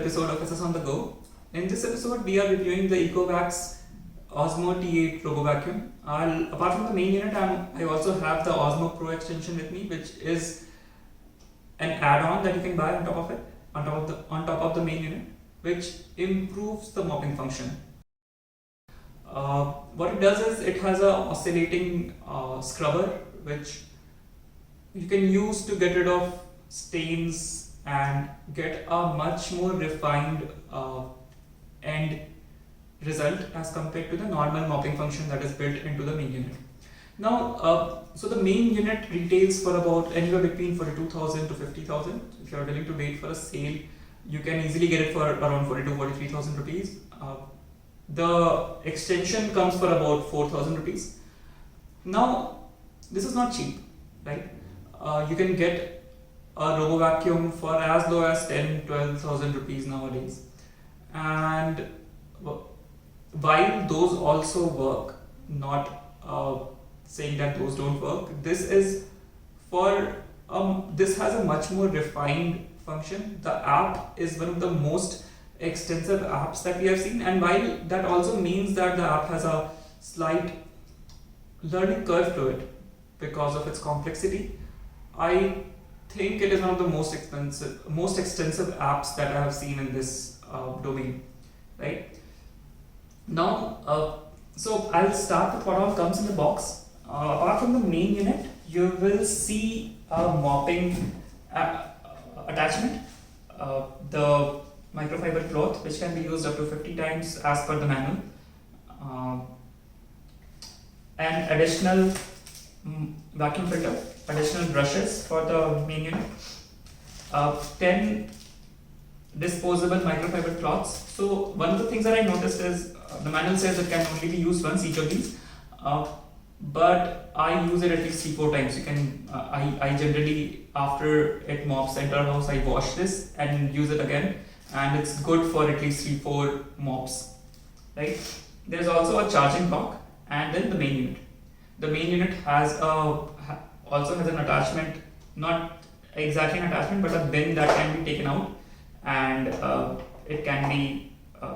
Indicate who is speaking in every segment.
Speaker 1: episode of SS on the Go. In this episode, we are reviewing the Ecovacs Osmo T8 Robo Vacuum. Apart from the main unit, I also have the Osmo Pro extension with me, which is an add-on that you can buy on top of it, on top of the main unit, which improves the mopping function. What it does is it has a oscillating scrubber, which you can use to get rid of stains and get a much more refined end result as compared to the normal mopping function that is built into the main unit. Now, so the main unit retails for about anywhere between 42,000 to 50,000. If you are willing to wait for a sale, you can easily get it for around 42,000 to 43,000 rupees. The extension comes for about 4,000 rupees. Now, this is not cheap, right? You can get a robo vacuum for as low as 10,000-12,000 rupees nowadays, and while those also work, not saying that those don't work, this is for this has a much more refined function. The app is one of the most extensive apps that we have seen, and while that also means that the app has a slight learning curve to it because of its complexity, I think it is one of the most extensive apps that I have seen in this domain, right? Now, so I'll start with what all comes in the box. Apart from the main unit, you will see a mopping attachment, the microfiber cloth, which can be used up to 50 times as per the manual, and additional vacuum filter, additional brushes for the main unit, 10 disposable microfiber cloths. So one of the things that I noticed is the manual says it can only be used once, each of these, but I use it at least 3-4 times. You can I generally, after it mops the entire house, I wash this and use it again, and it's good for at least 3-4 mops, right? There's also a charging dock, and then the main unit. The main unit has also has an attachment, not exactly an attachment, but a bin that can be taken out, and it can be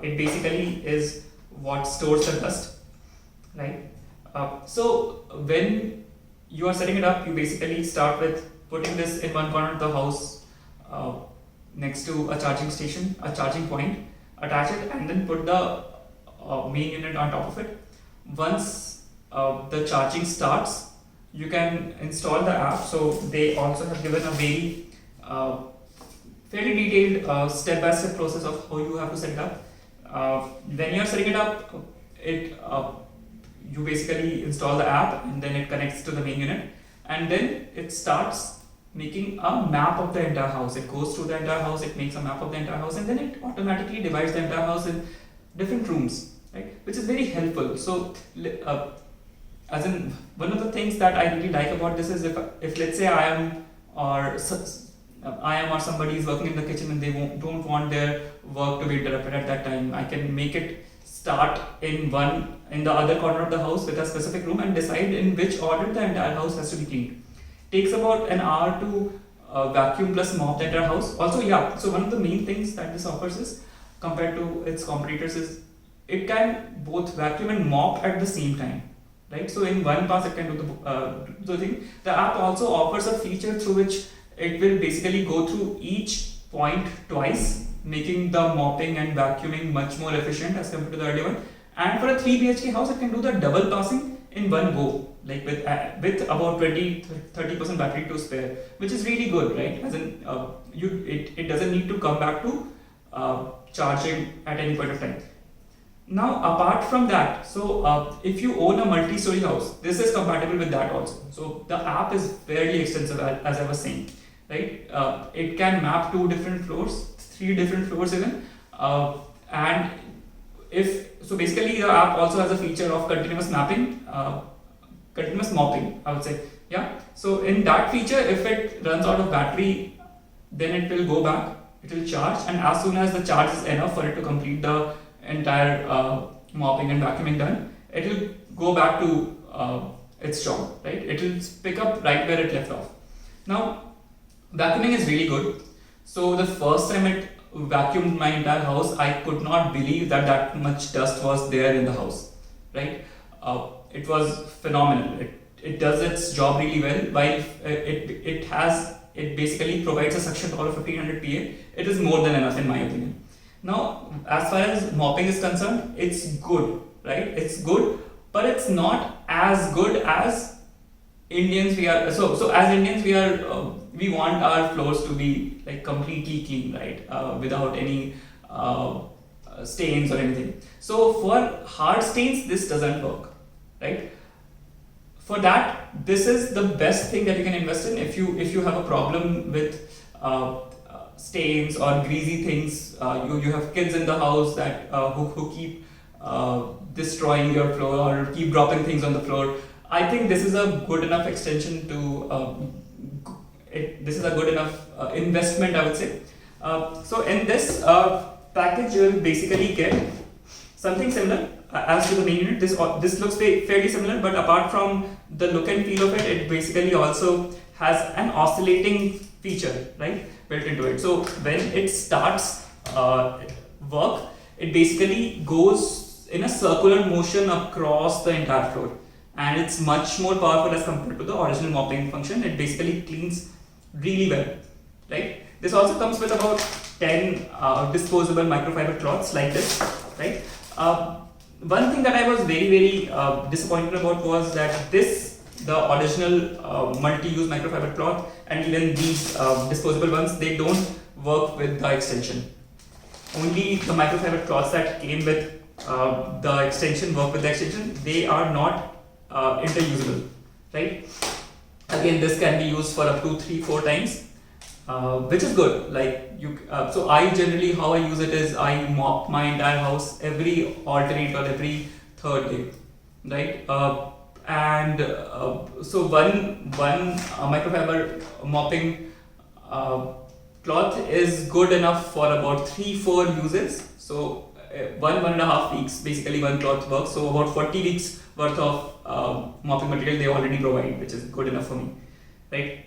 Speaker 1: it basically is what stores the dust, right? So when you are setting it up, you basically start with putting this in one corner of the house, next to a charging station, a charging point, attach it, and then put the main unit on top of it. Once the charging starts, you can install the app. So they also have given a very fairly detailed step-by-step process of how you have to set it up. When you are setting it up, you basically install the app, and then it connects to the main unit, and then it starts making a map of the entire house. It goes through the entire house, it makes a map of the entire house, and then it automatically divides the entire house in different rooms, right? Which is very helpful. So as in, one of the things that I really like about this is if let's say I am or somebody is working in the kitchen and they don't want their work to be interrupted at that time, I can make it start in the other corner of the house with a specific room and decide in which order the entire house has to be cleaned. Takes about an hour to vacuum plus mop the entire house. Also, yeah, so one of the main things that this offers is, compared to its competitors, is it can both vacuum and mop at the same time, right? So in one pass it can do the thing. The app also offers a feature through which it will basically go through each point twice, making the mopping and vacuuming much more efficient as compared to the earlier one. And for a 3 BHK house, it can do the double passing in one go, like with about 20-30% battery to spare, which is really good, right? As in, it doesn't need to come back to charging at any point of time. Now, apart from that, so if you own a multi-story house, this is compatible with that also. So the app is fairly extensive, as I was saying, right? It can map 2 different floors, 3 different floors even, and so basically the app also has a feature of continuous mapping, continuous mopping, I would say. Yeah. So in that feature, if it runs out of battery, then it will go back, it will charge, and as soon as the charge is enough for it to complete the entire mopping and vacuuming done, it will go back to its job, right? It will pick up right where it left off. Now, vacuuming is really good. So the first time it vacuumed my entire house, I could not believe that that much dust was there in the house, right? It was phenomenal. It does its job really well. While it basically provides a suction power of 1500 PA, it is more than enough in my opinion. Now, as far as mopping is concerned, it's good, right? It's good, but it's not as good as Indians. We are so as Indians we want our floors to be like completely clean, right? Without any stains or anything. So for hard stains, this doesn't work, right? For that, this is the best thing that you can invest in if you have a problem with stains or greasy things. You have kids in the house that who keep destroying your floor or keep dropping things on the floor. I think this is a good enough extension to this is a good enough investment, I would say. So in this package, you will basically get something similar as to the main unit. This looks fairly similar, but apart from the look and feel of it, it basically also has an oscillating feature, right, built into it. So when it starts work, it basically goes in a circular motion across the entire floor, and it's much more powerful as compared to the original mopping function. It basically cleans really well, right? This also comes with about 10 disposable microfiber cloths like this, right? One thing that I was very disappointed about was that the original multi-use microfiber cloth and even these disposable ones, they don't work with the extension. Only the microfiber cloths that came with the extension work with the extension. They are not interusable, right? Again, this can be used for up to 3-4 times, which is good. Like so I generally, how I use it is I mop my entire house every alternate or every third day, right? So one microfiber mopping cloth is good enough for about 3-4 uses. So 1.5 weeks, basically one cloth works. So about 40 weeks worth of mopping material they already provide, which is good enough for me, right?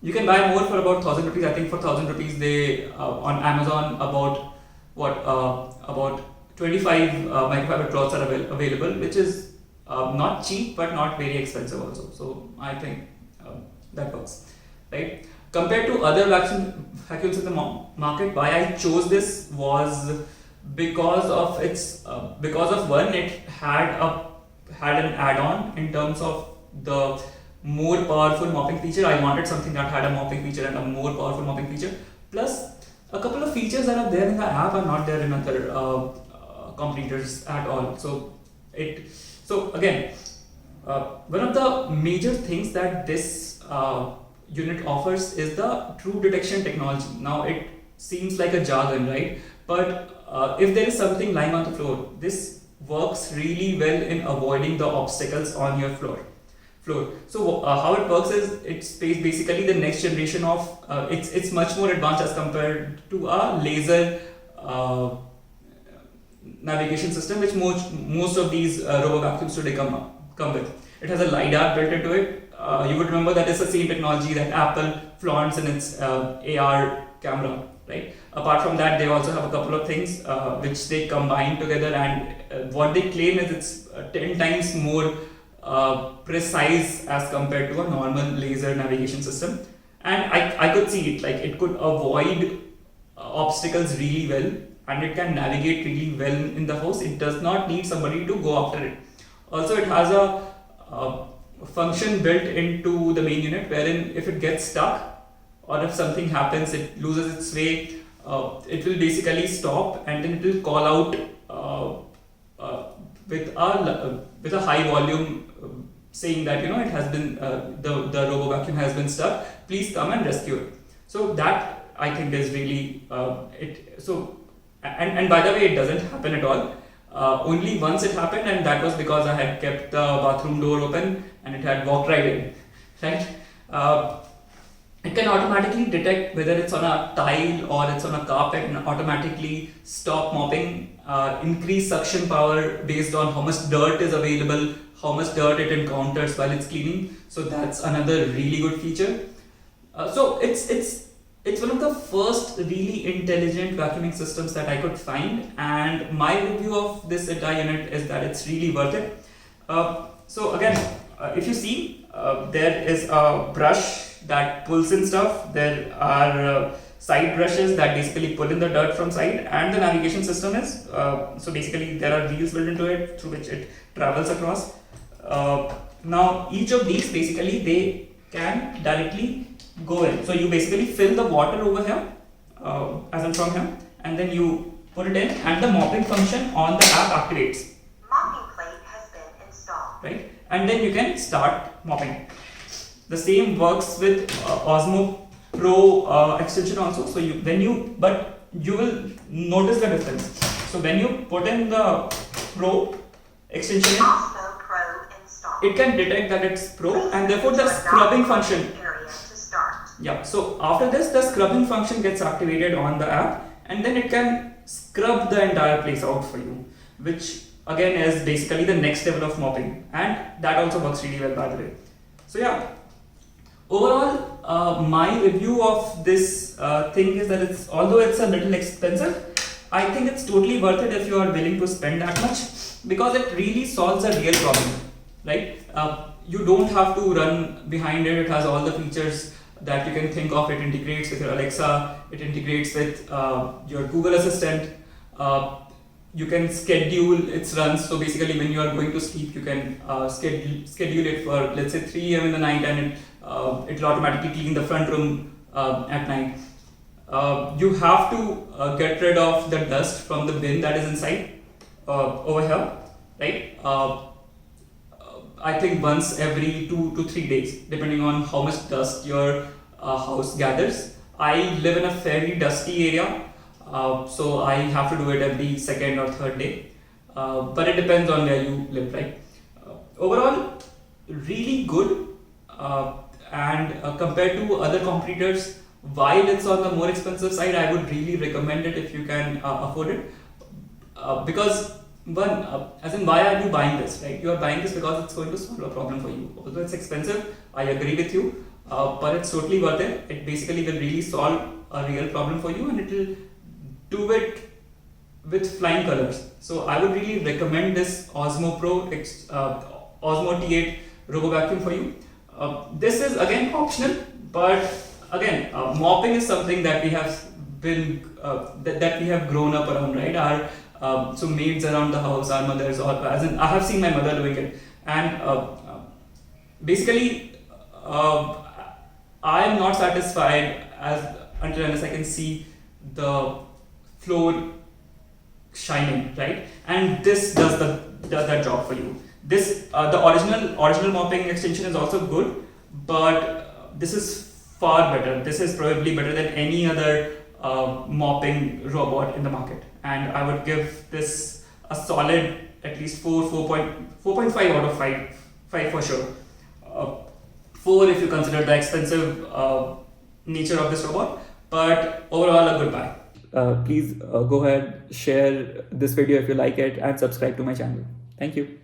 Speaker 1: You can buy more for about 1,000 rupees. I think for 1,000 rupees they on Amazon about 25 microfiber cloths are available, which is not cheap but not very expensive also. So I think that works, right? Compared to other vacuums in the market, why I chose this was because of one, it had an add-on in terms of the more powerful mopping feature. I wanted something that had a mopping feature and a more powerful mopping feature. Plus, a couple of features that are there in the app are not there in other competitors at all. So again, one of the major things that this unit offers is the true detection technology. Now it seems like a jargon, right? But if there is something lying on the floor, this works really well in avoiding the obstacles on your floor. So how it works is it's basically the next generation of it's much more advanced as compared to a laser navigation system, which most of these robo vacuums today come with. It has a LiDAR built into it. You would remember that it's the same technology that Apple flaunts in its AR camera, right? Apart from that, they also have a couple of things which they combine together, and what they claim is it's 10 times more precise as compared to a normal laser navigation system. And I could see it, like it could avoid obstacles really well, and it can navigate really well in the house. It does not need somebody to go after it. Also, it has a function built into the main unit wherein if it gets stuck or if something happens, it loses its way, it will basically stop and then it will call out with a high volume saying that it has been the robo vacuum has been stuck, please come and rescue it. So that I think is really and by the way, it doesn't happen at all. Only once it happened, and that was because I had kept the bathroom door open and it had walked right in, right? It can automatically detect whether it's on a tile or it's on a carpet and automatically stop mopping, increase suction power based on how much dirt is available, how much dirt it encounters while it's cleaning. So that's another really good feature. So it's it's one of the first really intelligent vacuuming systems that I could find, and my review of this entire unit is that it's really worth it. So again, if you see, there is a brush that pulls in stuff. There are side brushes that basically pull in the dirt from side, and the navigation system is so basically there are wheels built into it through which it travels across. Now each of these basically they can directly go in. So you basically fill the water over here, as in from here, and then you put it in, and the mopping function on the app activates.
Speaker 2: Mopping plate has been installed.
Speaker 1: Right, and then you can start mopping. The same works with Osmo Pro extension also. So you will notice the difference. So when you put in the Pro extension in,
Speaker 2: Osmo Pro installed.
Speaker 1: it can detect that it's Pro,
Speaker 2: Please
Speaker 1: and therefore the
Speaker 2: enter a
Speaker 1: scrubbing
Speaker 2: non-mopping
Speaker 1: function.
Speaker 2: area to start.
Speaker 1: Yeah. So after this, the scrubbing function gets activated on the app, and then it can scrub the entire place out for you, which again is basically the next level of mopping, and that also works really well, by the way. So yeah, overall, my review of this thing is that although it's a little expensive, I think it's totally worth it if you are willing to spend that much, because it really solves a real problem, right? You don't have to run behind it. It has all the features that you can think of. It integrates with your Alexa, it integrates with your Google Assistant. You can schedule its runs. So basically, when you are going to sleep, you can schedule it for, let's say, 3 a.m. in the night, and it will automatically clean the front room at night. You have to get rid of the dust from the bin that is inside over here, right? I think once every 2 to 3 days, depending on how much dust your house gathers. I live in a fairly dusty area, so I have to do it every second or third day. But it depends on where you live, right? Overall, really good, and compared to other competitors, while it's on the more expensive side, I would really recommend it if you can afford it. Because one, as in, why are you buying this, right? You are buying this because it's going to solve a problem for you. Although it's expensive, I agree with you, but it's totally worth it. It basically will really solve a real problem for you, and it will do it with flying colors. So I would really recommend this Osmo Pro Osmo T8 Robo Vacuum for you. This is again optional, but again, mopping is something that we have been that we have grown up around, right? So maids around the house, our mothers, or as in I have seen my mother doing it, and basically I am not satisfied until unless I can see the floor shining, right? And this does that job for you. This the original mopping extension is also good, but this is far better. This is probably better than any other mopping robot in the market, and I would give this a solid at least 4.5 out of 5 for sure. 4 if you consider the expensive nature of this robot, but overall a good buy. Please go ahead, share this video if you like it, and subscribe to my channel. Thank you.